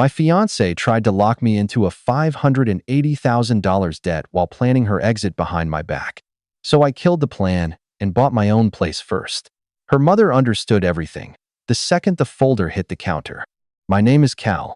My fiancée tried to lock me into a $580,000 debt while planning her exit behind my back. So I killed the plan and bought my own place first. Her mother understood everything the second the folder hit the counter. My name is Cal.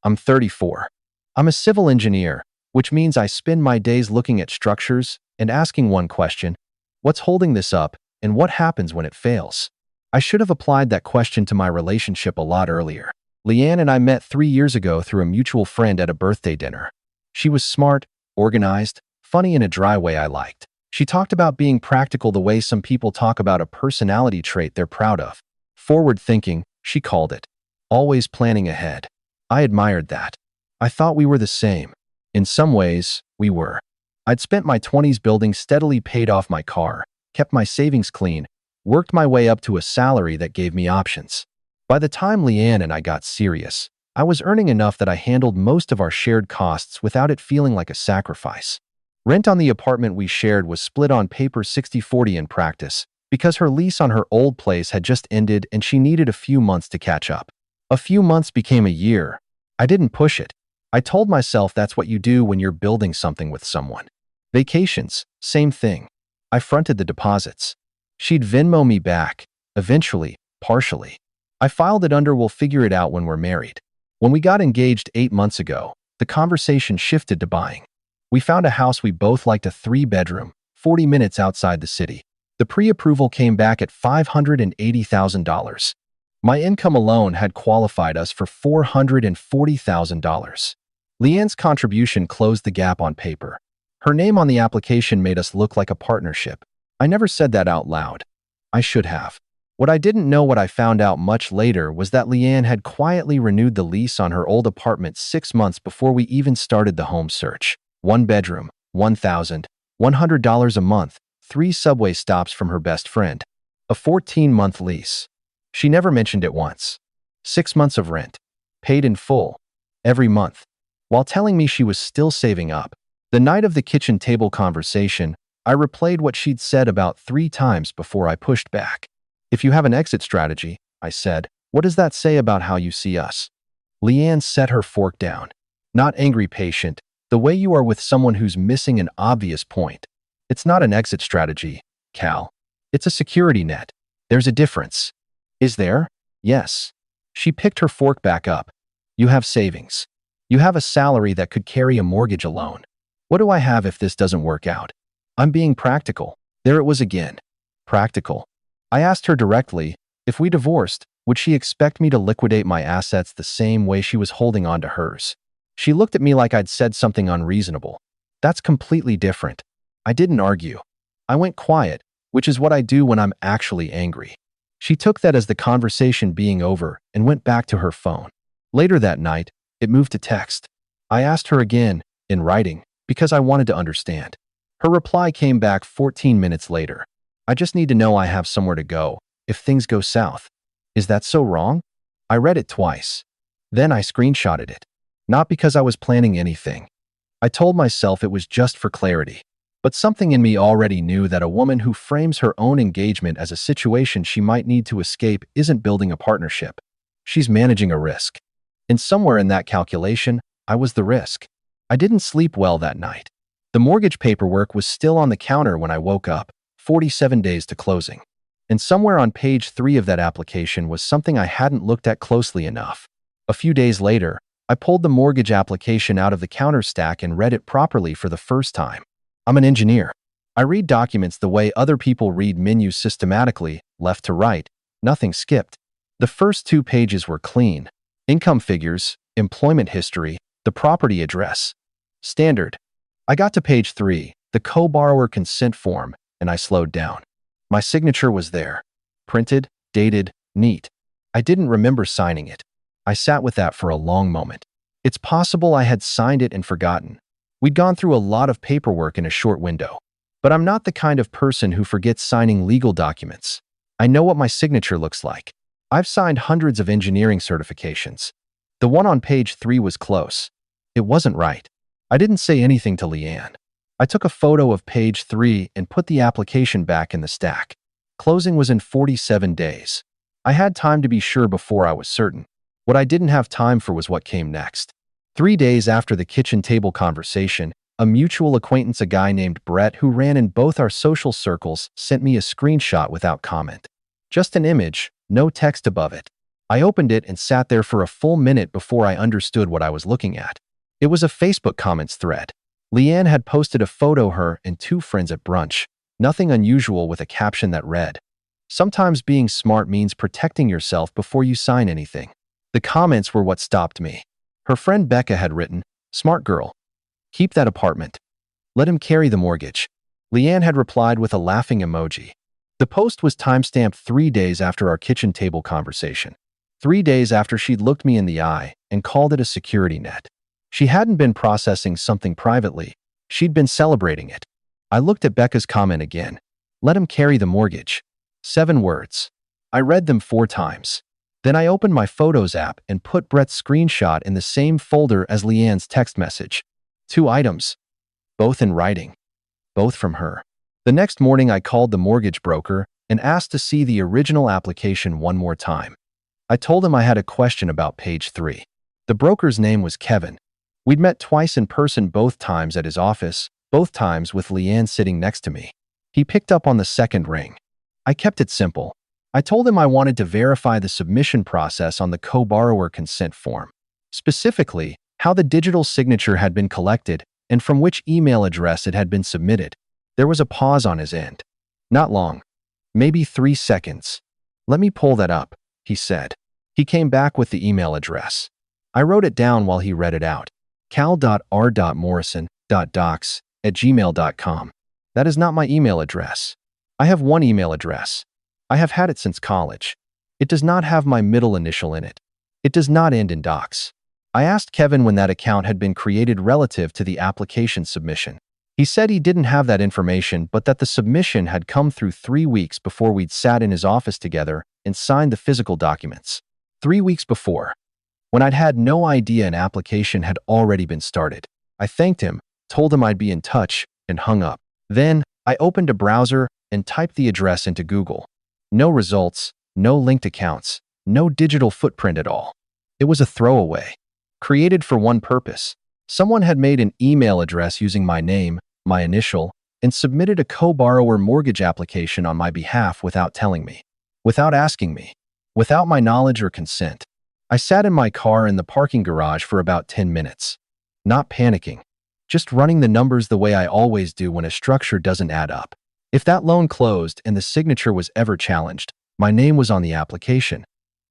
I'm 34. I'm a civil engineer, which means I spend my days looking at structures and asking one question: what's holding this up and what happens when it fails? I should have applied that question to my relationship a lot earlier. Leanne and I met 3 years ago through a mutual friend at a birthday dinner. She was smart, organized, funny in a dry way I liked. She talked about being practical the way some people talk about a personality trait they're proud of. Forward thinking, she called it. Always planning ahead. I admired that. I thought we were the same. In some ways, we were. I'd spent my 20s building steadily paid off my car, kept my savings clean, worked my way up to a salary that gave me options. By the time Leanne and I got serious, I was earning enough that I handled most of our shared costs without it feeling like a sacrifice. Rent on the apartment we shared was split on paper 60-40 in practice, because her lease on her old place had just ended and she needed a few months to catch up. A few months became a year. I didn't push it. I told myself that's what you do when you're building something with someone. Vacations, same thing. I fronted the deposits. She'd Venmo me back, eventually, partially. I filed it under "we'll figure it out when we're married." When we got engaged 8 months ago, the conversation shifted to buying. We found a house we both liked, a 3-bedroom, 40 minutes outside the city. The pre-approval came back at $580,000. My income alone had qualified us for $440,000. Leanne's contribution closed the gap on paper. Her name on the application made us look like a partnership. I never said that out loud. I should have. What I didn't know, what I found out much later, was that Leanne had quietly renewed the lease on her old apartment 6 months before we even started the home search. 1 bedroom, $1,100 a month, 3 subway stops from her best friend. A 14-month lease. She never mentioned it once. 6 months of rent. Paid in full. Every month. While telling me she was still saving up. The night of the kitchen table conversation, I replayed what she'd said about 3 times before I pushed back. "If you have an exit strategy," I said, "what does that say about how you see us?" Leanne set her fork down. "Not angry, patient. The way you are with someone who's missing an obvious point. It's not an exit strategy, Cal. It's a security net. There's a difference." "Is there?" "Yes." She picked her fork back up. "You have savings. You have a salary that could carry a mortgage alone. What do I have if this doesn't work out?" "I'm being practical." There it was again. Practical. I asked her directly, if we divorced, would she expect me to liquidate my assets the same way she was holding on to hers? She looked at me like I'd said something unreasonable. "That's completely different." I didn't argue. I went quiet, which is what I do when I'm actually angry. She took that as the conversation being over and went back to her phone. Later that night, it moved to text. I asked her again, in writing, because I wanted to understand. Her reply came back 14 minutes later. "I just need to know I have somewhere to go if things go south." Is that so wrong? I read it twice. Then I screenshotted it. Not because I was planning anything. I told myself it was just for clarity. But something in me already knew that a woman who frames her own engagement as a situation she might need to escape isn't building a partnership. She's managing a risk. And somewhere in that calculation, I was the risk. I didn't sleep well that night. The mortgage paperwork was still on the counter when I woke up, 47 days to closing. And somewhere on page 3 of that application was something I hadn't looked at closely enough. A few days later, I pulled the mortgage application out of the counter stack and read it properly for the first time. I'm an engineer. I read documents the way other people read menus, systematically, left to right, nothing skipped. The first 2 pages were clean. Income figures, employment history, the property address. Standard. I got to page 3, the co-borrower consent form, and I slowed down. My signature was there. Printed, dated, neat. I didn't remember signing it. I sat with that for a long moment. It's possible I had signed it and forgotten. We'd gone through a lot of paperwork in a short window. But I'm not the kind of person who forgets signing legal documents. I know what my signature looks like. I've signed hundreds of engineering certifications. The one on page 3 was close. It wasn't right. I didn't say anything to Leanne. I took a photo of page 3 and put the application back in the stack. Closing was in 47 days. I had time to be sure before I was certain. What I didn't have time for was what came next. 3 days after the kitchen table conversation, a mutual acquaintance, a guy named Brett who ran in both our social circles, sent me a screenshot without comment. Just an image, no text above it. I opened it and sat there for a full minute before I understood what I was looking at. It was a Facebook comments thread. Leanne had posted a photo of her and two friends at brunch. Nothing unusual, with a caption that read, "Sometimes being smart means protecting yourself before you sign anything." The comments were what stopped me. Her friend Becca had written, "Smart girl. Keep that apartment. Let him carry the mortgage." Leanne had replied with a laughing emoji. The post was timestamped 3 days after our kitchen table conversation. 3 days after she'd looked me in the eye and called it a security net. She hadn't been processing something privately. She'd been celebrating it. I looked at Becca's comment again. "Let him carry the mortgage." 7 words. I read them 4 times. Then I opened my Photos app and put Brett's screenshot in the same folder as Leanne's text message. 2 items. Both in writing. Both from her. The next morning I called the mortgage broker and asked to see the original application one more time. I told him I had a question about page 3. The broker's name was Kevin. We'd met twice in person, both times at his office, both times with Leanne sitting next to me. He picked up on the second ring. I kept it simple. I told him I wanted to verify the submission process on the co-borrower consent form. Specifically, how the digital signature had been collected and from which email address it had been submitted. There was a pause on his end. Not long. Maybe 3 seconds. "Let me pull that up," he said. He came back with the email address. I wrote it down while he read it out. cal.r.morrison.docs@gmail.com. That is not my email address. I have one email address. I have had it since college. It does not have my middle initial in it. It does not end in docs. I asked Kevin when that account had been created relative to the application submission. He said he didn't have that information, but that the submission had come through 3 weeks before we'd sat in his office together and signed the physical documents. 3 weeks before, when I'd had no idea an application had already been started. I thanked him, told him I'd be in touch, and hung up. Then, I opened a browser and typed the address into Google. No results, no linked accounts, no digital footprint at all. It was a throwaway. Created for one purpose. Someone had made an email address using my name, my initial, and submitted a co-borrower mortgage application on my behalf without telling me, without asking me, without my knowledge or consent. I sat in my car in the parking garage for about 10 minutes. Not panicking, just running the numbers the way I always do when a structure doesn't add up. If that loan closed and the signature was ever challenged, my name was on the application.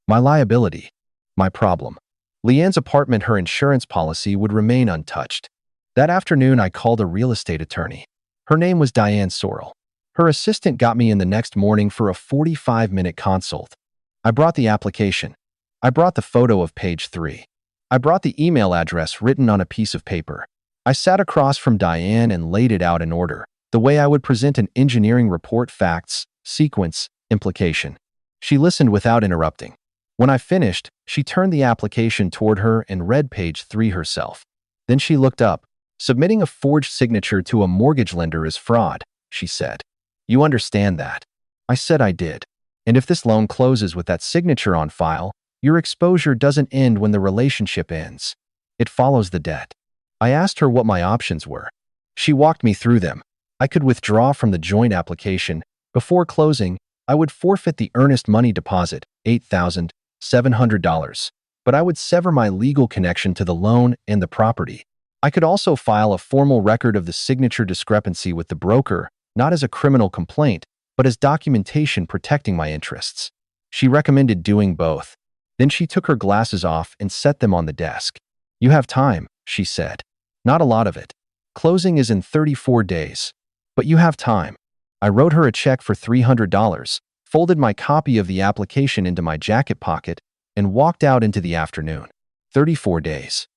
My liability. My problem. Leanne's apartment, her insurance policy would remain untouched. That afternoon, I called a real estate attorney. Her name was Diane Sorrell. Her assistant got me in the next morning for a 45-minute consult. I brought the application. I brought the photo of page 3. I brought the email address written on a piece of paper. I sat across from Diane and laid it out in order, the way I would present an engineering report: facts, sequence, implication. She listened without interrupting. When I finished, she turned the application toward her and read page 3 herself. Then she looked up. "Submitting a forged signature to a mortgage lender is fraud," she said. "You understand that?" I said I did. "And if this loan closes with that signature on file, your exposure doesn't end when the relationship ends. It follows the debt." I asked her what my options were. She walked me through them. I could withdraw from the joint application. Before closing, I would forfeit the earnest money deposit, $8,700, but I would sever my legal connection to the loan and the property. I could also file a formal record of the signature discrepancy with the broker, not as a criminal complaint, but as documentation protecting my interests. She recommended doing both. Then she took her glasses off and set them on the desk. "You have time," she said. "Not a lot of it. Closing is in 34 days. But you have time." I wrote her a check for $300, folded my copy of the application into my jacket pocket, and walked out into the afternoon. 34 days.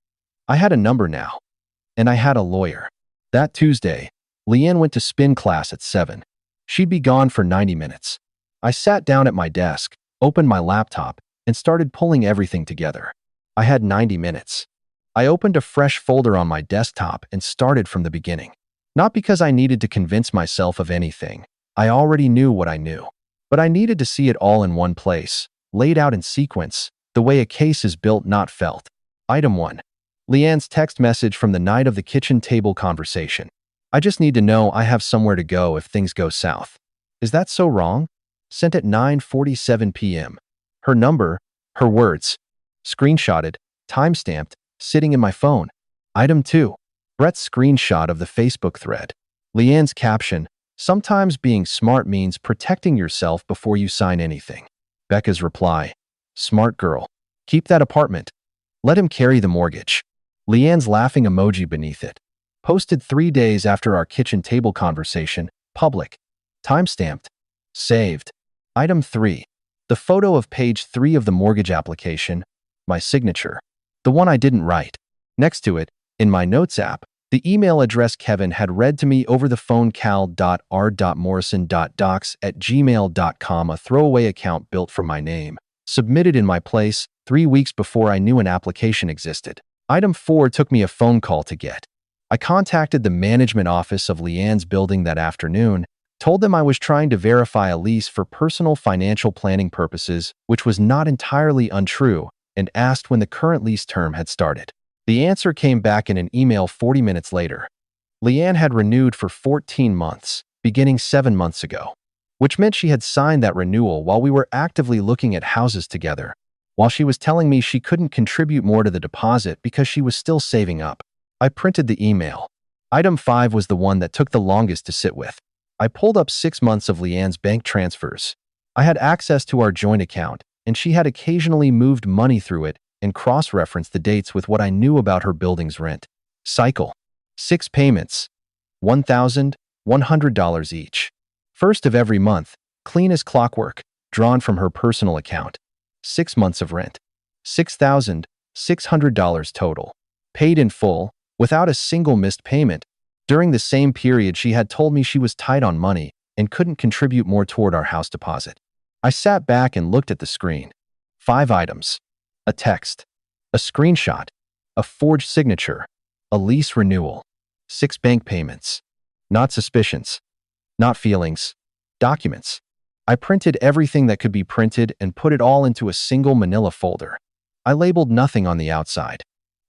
I had a number now. And I had a lawyer. That Tuesday, Leanne went to spin class at 7. She'd be gone for 90 minutes. I sat down at my desk, opened my laptop, and started pulling everything together. I had 90 minutes. I opened a fresh folder on my desktop and started from the beginning. Not because I needed to convince myself of anything. I already knew what I knew. But I needed to see it all in one place, laid out in sequence, The way a case is built, not felt. Item 1. Leanne's text message from the night of the kitchen table conversation. I just need to know I have somewhere to go if things go south. Is that so wrong? Sent at 9:47 p.m. Her number, her words. Screenshotted, timestamped, sitting in my phone. Item 2. Brett's screenshot of the Facebook thread. Leanne's caption, sometimes being smart means protecting yourself before you sign anything. Becca's reply, smart girl. Keep that apartment. Let him carry the mortgage. Leanne's laughing emoji beneath it. Posted 3 days after our kitchen table conversation, public. Timestamped. Saved. Item 3. The photo of page 3 of the mortgage application, my signature. The one I didn't write. Next to it, in my notes app, the email address Kevin had read to me over the phone, cal.r.morrison.docs@gmail.com, a throwaway account built from my name, submitted in my place 3 weeks before I knew an application existed. Item 4 took me a phone call to get. I contacted the management office of Leanne's building that afternoon, told them I was trying to verify a lease for personal financial planning purposes, which was not entirely untrue, and asked when the current lease term had started. The answer came back in an email 40 minutes later. Leanne had renewed for 14 months, beginning 7 months ago, which meant she had signed that renewal while we were actively looking at houses together, while she was telling me she couldn't contribute more to the deposit because she was still saving up. I printed the email. Item 5 was the one that took the longest to sit with. I pulled up 6 months of Leanne's bank transfers. I had access to our joint account, and she had occasionally moved money through it and cross-referenced the dates with what I knew about her building's rent. Cycle. 6 payments. $1,100 each. First of every month, clean as clockwork, drawn from her personal account. 6 months of rent. $6,600 total. Paid in full, without a single missed payment. During the same period, she had told me she was tight on money and couldn't contribute more toward our house deposit. I sat back and looked at the screen. 5 items. A text. A screenshot. A forged signature. A lease renewal. 6 bank payments. Not suspicions. Not feelings. Documents. I printed everything that could be printed and put it all into a single manila folder. I labeled nothing on the outside.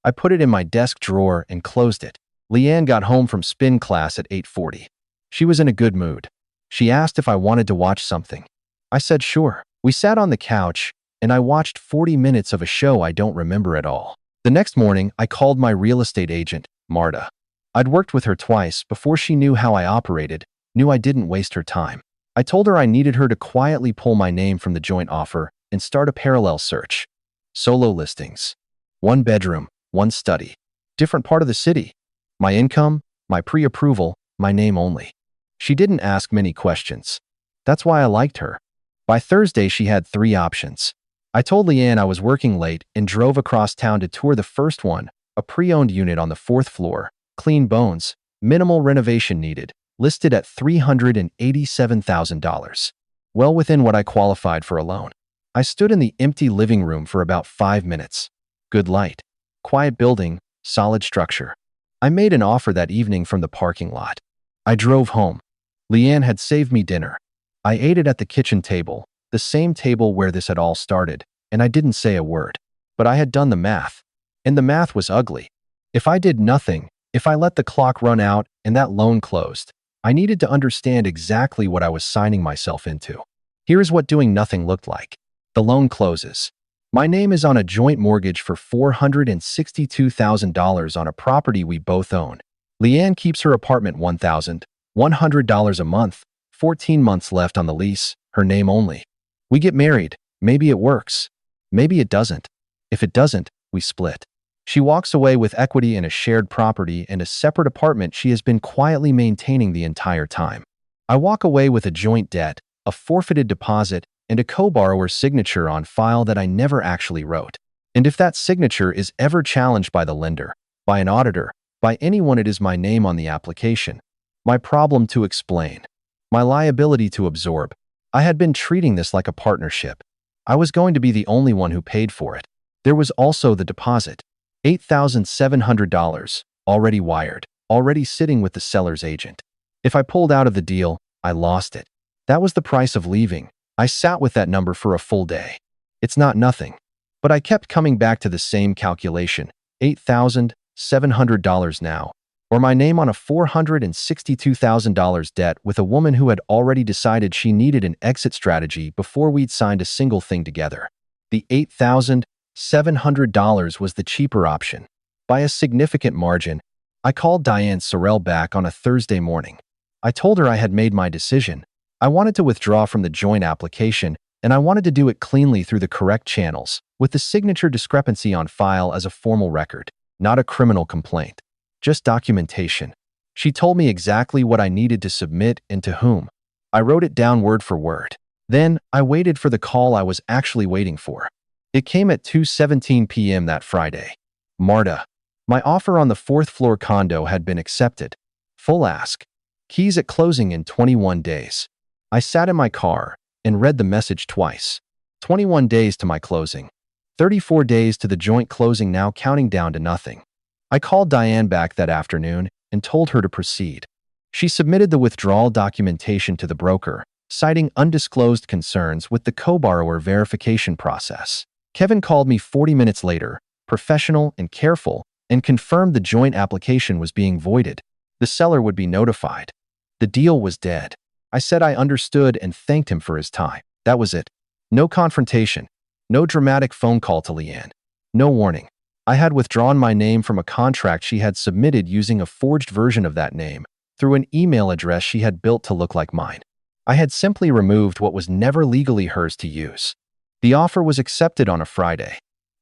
I put it in my desk drawer and closed it. Leanne got home from spin class at 8:40. She was in a good mood. She asked if I wanted to watch something. I said sure. We sat on the couch, and I watched 40 minutes of a show I don't remember at all. The next morning, I called my real estate agent, Marta. I'd worked with her twice before she knew how I operated, knew I didn't waste her time. I told her I needed her to quietly pull my name from the joint offer and start a parallel search. Solo listings. 1 bedroom, 1 study. Different part of the city. My income, my pre-approval, my name only. She didn't ask many questions. That's why I liked her. By Thursday, she had 3 options. I told Leanne I was working late and drove across town to tour the first one, a pre-owned unit on the 4th floor, clean bones, minimal renovation needed, listed at $387,000. Well within what I qualified for a loan. I stood in the empty living room for about 5 minutes. Good light. Quiet building, solid structure. I made an offer that evening from the parking lot. I drove home. Leanne had saved me dinner. I ate it at the kitchen table, the same table where this had all started, and I didn't say a word. But I had done the math. And the math was ugly. If I did nothing, if I let the clock run out and that loan closed, I needed to understand exactly what I was signing myself into. Here's what doing nothing looked like. The loan closes. My name is on a joint mortgage for $462,000 on a property we both own. Leanne keeps her apartment $1,100 a month, 14 months left on the lease, her name only. We get married. Maybe it works. Maybe it doesn't. If it doesn't, we split. She walks away with equity in a shared property and a separate apartment she has been quietly maintaining the entire time. I walk away with a joint debt, a forfeited deposit, and a co-borrower's signature on file that I never actually wrote. And if that signature is ever challenged by the lender, by an auditor, by anyone, it is my name on the application. My problem to explain. My liability to absorb. I had been treating this like a partnership. I was going to be the only one who paid for it. There was also the deposit. $8,700, already wired, already sitting with the seller's agent. If I pulled out of the deal, I lost it. That was the price of leaving. I sat with that number for a full day. It's not nothing. But I kept coming back to the same calculation, $8,700 now, or my name on a $462,000 debt with a woman who had already decided she needed an exit strategy before we'd signed a single thing together. The $8,700 was the cheaper option. By a significant margin, I called Diane Sorrell back on a Thursday morning. I told her I had made my decision. I wanted to withdraw from the joint application, and I wanted to do it cleanly through the correct channels, with the signature discrepancy on file as a formal record, not a criminal complaint. Just documentation. She told me exactly what I needed to submit and to whom. I wrote it down word for word. Then, I waited for the call I was actually waiting for. It came at 2:17 p.m. that Friday. Marta. My offer on the fourth-floor condo had been accepted. Full ask. Keys at closing in 21 days. I sat in my car and read the message twice. 21 days to my closing. 34 days to the joint closing, now counting down to nothing. I called Diane back that afternoon and told her to proceed. She submitted the withdrawal documentation to the broker, citing undisclosed concerns with the co-borrower verification process. Kevin called me 40 minutes later, professional and careful, and confirmed the joint application was being voided. The seller would be notified. The deal was dead. I said I understood and thanked him for his time. That was it. No confrontation. No dramatic phone call to Leanne. No warning. I had withdrawn my name from a contract she had submitted using a forged version of that name through an email address she had built to look like mine. I had simply removed what was never legally hers to use. The offer was accepted on a Friday.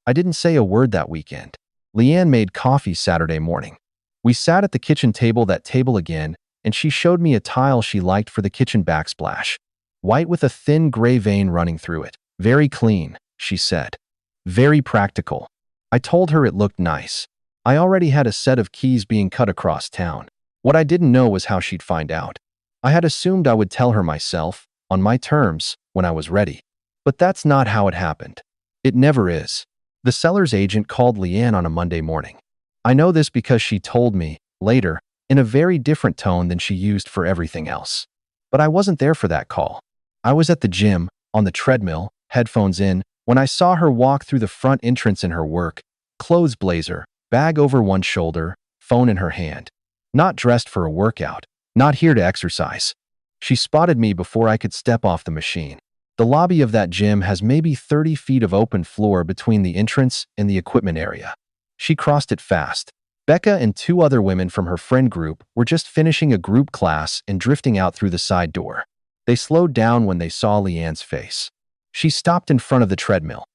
I didn't say a word that weekend. Leanne made coffee Saturday morning. We sat at the kitchen table, that table again, and she showed me a tile she liked for the kitchen backsplash. White with a thin gray vein running through it. Very clean, she said. Very practical. I told her it looked nice. I already had a set of keys being cut across town. What I didn't know was how she'd find out. I had assumed I would tell her myself, on my terms, when I was ready. But that's not how it happened. It never is. The seller's agent called Leanne on a Monday morning. I know this because she told me, later, in a very different tone than she used for everything else. But I wasn't there for that call. I was at the gym, on the treadmill, headphones in, when I saw her walk through the front entrance in her work, clothes blazer, bag over one shoulder, phone in her hand. Not dressed for a workout, not here to exercise. She spotted me before I could step off the machine. The lobby of that gym has maybe 30 feet of open floor between the entrance and the equipment area. She crossed it fast. Becca and two other women from her friend group were just finishing a group class and drifting out through the side door. They slowed down when they saw Leanne's face. She stopped in front of the treadmill.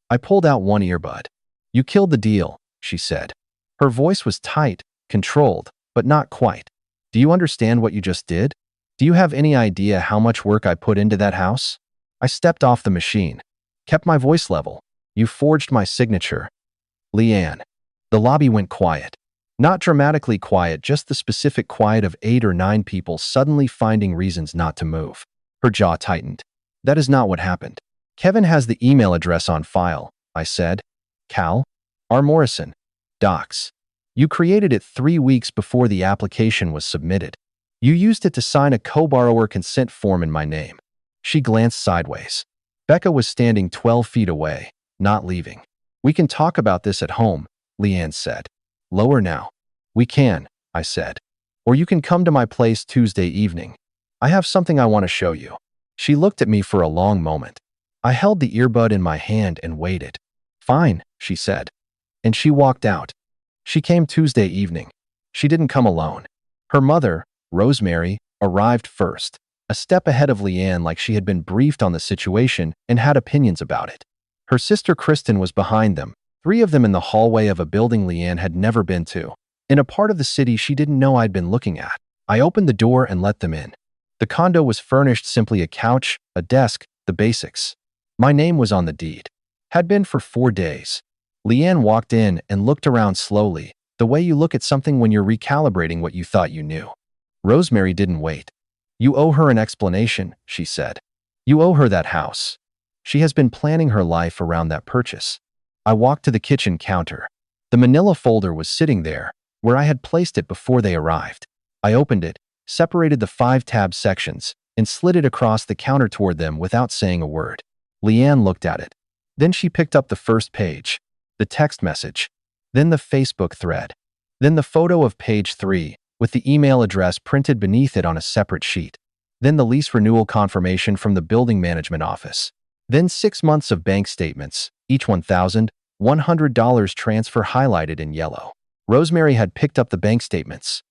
I pulled out one earbud. "You killed the deal," she said. Her voice was tight, controlled, but not quite. "Do you understand what you just did? Do you have any idea how much work I put into that house?" I stepped off the machine. Kept my voice level. "You forged my signature." Leanne. The lobby went quiet. Not dramatically quiet, just the specific quiet of 8 or 9 people suddenly finding reasons not to move. Her jaw tightened. "That is not what happened. Kevin has the email address on file," I said. "Cal? R. Morrison. Docs. You created it 3 weeks before the application was submitted. You used it to sign a co-borrower consent form in my name." She glanced sideways. Becca was standing 12 feet away, not leaving. "We can talk about this at home," Leanne said. "Lower now." "We can," I said. "Or you can come to my place Tuesday evening. I have something I want to show you." She looked at me for a long moment. I held the earbud in my hand and waited. "Fine," she said. And she walked out. She came Tuesday evening. She didn't come alone. Her mother, Rosemary, arrived first, a step ahead of Leanne, like she had been briefed on the situation and had opinions about it. Her sister Kristen was behind them, 3 of them in the hallway of a building Leanne had never been to, in a part of the city she didn't know I'd been looking at. I opened the door and let them in. The condo was furnished, simply a couch, a desk, the basics. My name was on the deed. Had been for 4 days. Leanne walked in and looked around slowly, the way you look at something when you're recalibrating what you thought you knew. Rosemary didn't wait. "You owe her an explanation," she said. "You owe her that house. She has been planning her life around that purchase." I walked to the kitchen counter. The manila folder was sitting there, where I had placed it before they arrived. I opened it, separated the 5 tab sections, and slid it across the counter toward them without saying a word. Leanne looked at it. Then she picked up the first page, the text message, then the Facebook thread, then the photo of page 3, with the email address printed beneath it on a separate sheet, then the lease renewal confirmation from the building management office, then 6 months of bank statements, each $1,100 transfer highlighted in yellow. Rosemary had picked up the bank statements.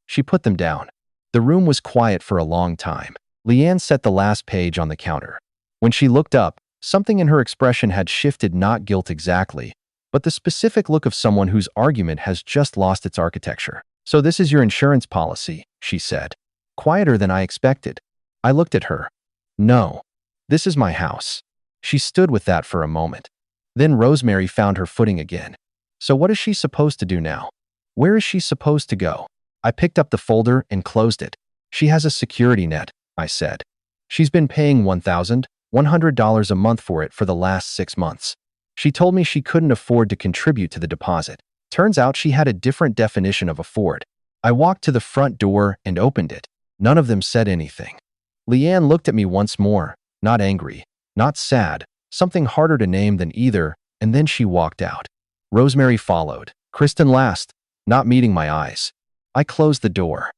She put them down. The room was quiet for a long time. Leanne set the last page on the counter. When she looked up, something in her expression had shifted, not guilt exactly, but the specific look of someone whose argument has just lost its architecture. "So this is your insurance policy," she said, quieter than I expected. I looked at her. "No, this is my house." She stood with that for a moment. Then Rosemary found her footing again. "So what is she supposed to do now? Where is she supposed to go?" I picked up the folder and closed it. "She has a security net," I said. "She's been paying $1,100 a month for it for the last 6 months. She told me she couldn't afford to contribute to the deposit. Turns out she had a different definition of afford." I walked to the front door and opened it. None of them said anything. Leanne looked at me once more, not angry, not sad, something harder to name than either, and then she walked out. Rosemary followed. Kristen last, not meeting my eyes. I closed the door,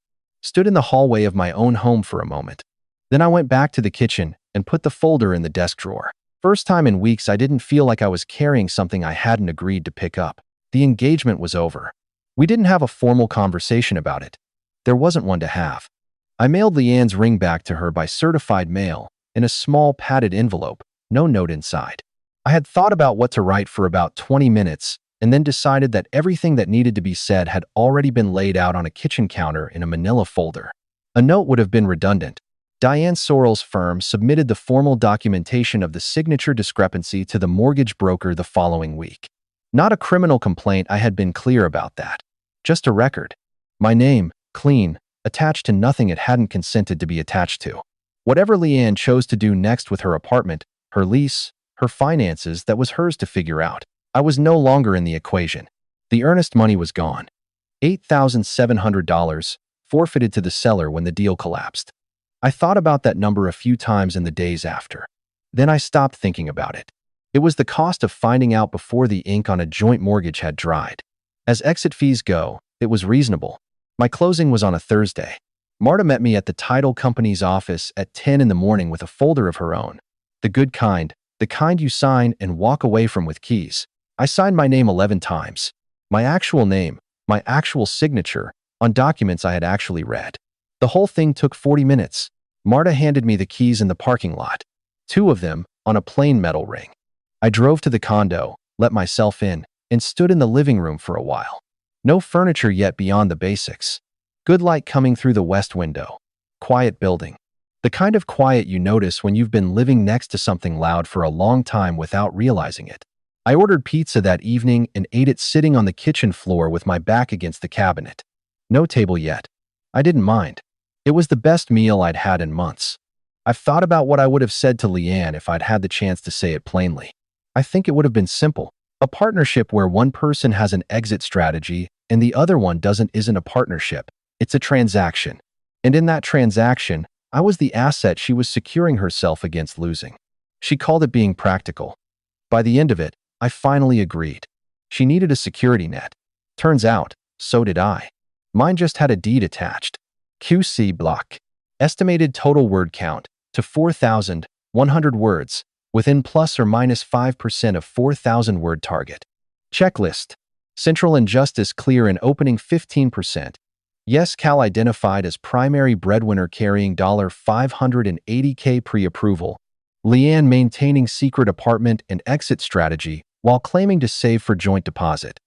stood in the hallway of my own home for a moment. Then I went back to the kitchen and put the folder in the desk drawer. First time in weeks I didn't feel like I was carrying something I hadn't agreed to pick up. The engagement was over. We didn't have a formal conversation about it. There wasn't one to have. I mailed Leanne's ring back to her by certified mail in a small padded envelope, no note inside. I had thought about what to write for about 20 minutes and then decided that everything that needed to be said had already been laid out on a kitchen counter in a manila folder. A note would have been redundant. Diane Sorrell's firm submitted the formal documentation of the signature discrepancy to the mortgage broker the following week. Not a criminal complaint, I had been clear about that. Just a record. My name, clean, attached to nothing it hadn't consented to be attached to. Whatever Leanne chose to do next with her apartment, her lease, her finances, that was hers to figure out. I was no longer in the equation. The earnest money was gone. $8,700, forfeited to the seller when the deal collapsed. I thought about that number a few times in the days after. Then I stopped thinking about it. It was the cost of finding out before the ink on a joint mortgage had dried. As exit fees go, it was reasonable. My closing was on a Thursday. Marta met me at the title company's office at 10 in the morning with a folder of her own. The good kind, the kind you sign and walk away from with keys. I signed my name 11 times. My actual name, my actual signature, on documents I had actually read. The whole thing took 40 minutes. Marta handed me the keys in the parking lot. 2 of them on a plain metal ring. I drove to the condo, let myself in, and stood in the living room for a while. No furniture yet beyond the basics. Good light coming through the west window. Quiet building. The kind of quiet you notice when you've been living next to something loud for a long time without realizing it. I ordered pizza that evening and ate it sitting on the kitchen floor with my back against the cabinet. No table yet. I didn't mind. It was the best meal I'd had in months. I've thought about what I would have said to Leanne if I'd had the chance to say it plainly. I think it would have been simple. A partnership where one person has an exit strategy and the other one isn't a partnership. It's a transaction. And in that transaction, I was the asset she was securing herself against losing. She called it being practical. By the end of it, I finally agreed. She needed a security net. Turns out, so did I. Mine just had a deed attached. QC block. Estimated total word count to 4,100 words, within plus or minus 5% of 4,000 word target. Checklist. Central injustice clear in opening 15%. Yes, Cal identified as primary breadwinner carrying $580K pre-approval. Leanne maintaining secret apartment and exit strategy while claiming to save for joint deposit.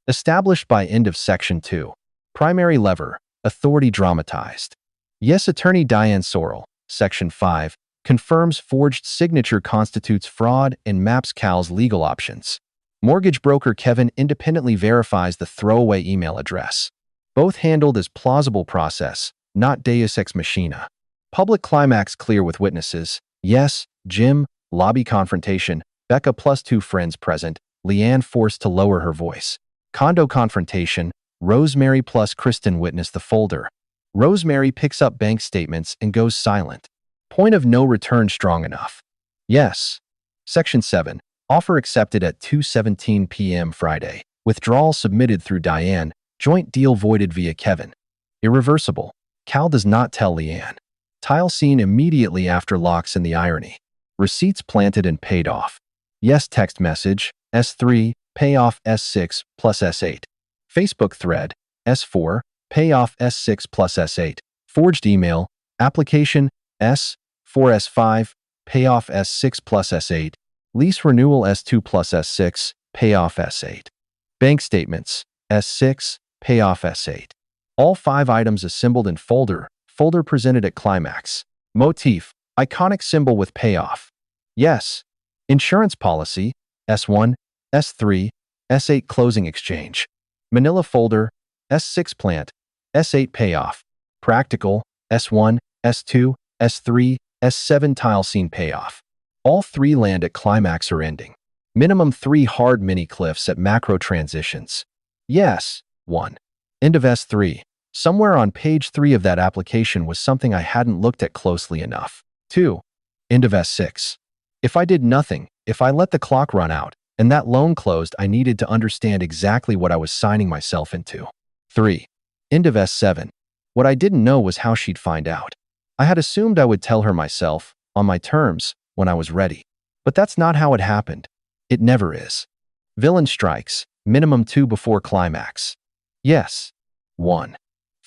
Established by end of Section 2. Primary lever, authority dramatized. Yes, attorney Diane Sorrell, Section 5, confirms forged signature constitutes fraud and maps Cal's legal options. Mortgage broker Kevin independently verifies the throwaway email address. Both handled as plausible process, not deus ex machina. Public climax clear with witnesses. Yes, Jim, lobby confrontation, Becca plus 2 friends present, Leanne forced to lower her voice. Condo confrontation, Rosemary plus Kristen witness the folder. Rosemary picks up bank statements and goes silent. Point of no return strong enough. Yes. Section 7. Offer accepted at 2:17 p.m. Friday. Withdrawal submitted through Diane. Joint deal voided via Kevin. Irreversible. Cal does not tell Leanne. Tile seen immediately after locks in the irony. Receipts planted and paid off. Yes text message, S3, payoff S6 plus S8. Facebook thread, S4, payoff S6 plus S8. Forged email, application, S4S5, payoff S6 plus S8. Lease renewal S2 plus S6, payoff S8. Bank statements, S6, payoff S8. All 5 items assembled in folder presented at climax. Motif, iconic symbol with payoff. Yes. Insurance policy, S1, S3, S8 closing exchange. Manila folder, S6 plant, S8 payoff. Practical, S1, S2, S3, S7 tile scene payoff. All 3 land at climax or ending. Minimum 3 hard mini cliffs at macro transitions. Yes. 1. End of S3. Somewhere on page 3 of that application was something I hadn't looked at closely enough. 2. End of S6. If I did nothing, if I let the clock run out, and that loan closed, I needed to understand exactly what I was signing myself into. 3. End of S7. What I didn't know was how she'd find out. I had assumed I would tell her myself, on my terms, when I was ready. But that's not how it happened. It never is. Villain strikes, minimum 2 before climax. Yes. 1.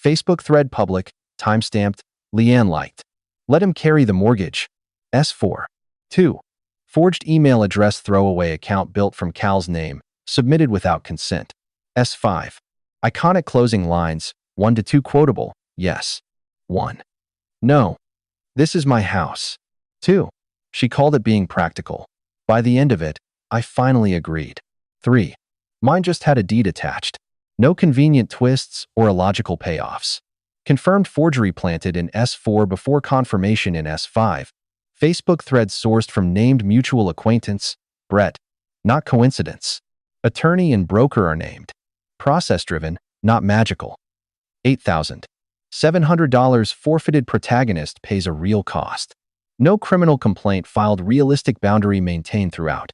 Facebook thread public, timestamped, Leanne liked. Let him carry the mortgage. S4. 2. Forged email address throwaway account built from Cal's name, submitted without consent. S5. Iconic closing lines, 1 to 2 quotable, yes. 1. No. This is my house. 2. She called it being practical. By the end of it, I finally agreed. 3. Mine just had a deed attached. No convenient twists or illogical payoffs. Confirmed forgery planted in S4 before confirmation in S5. Facebook thread sourced from named mutual acquaintance, Brett. Not coincidence. Attorney and broker are named. Process-driven, not magical. $8,700 forfeited protagonist pays a real cost. No criminal complaint filed, realistic boundary maintained throughout.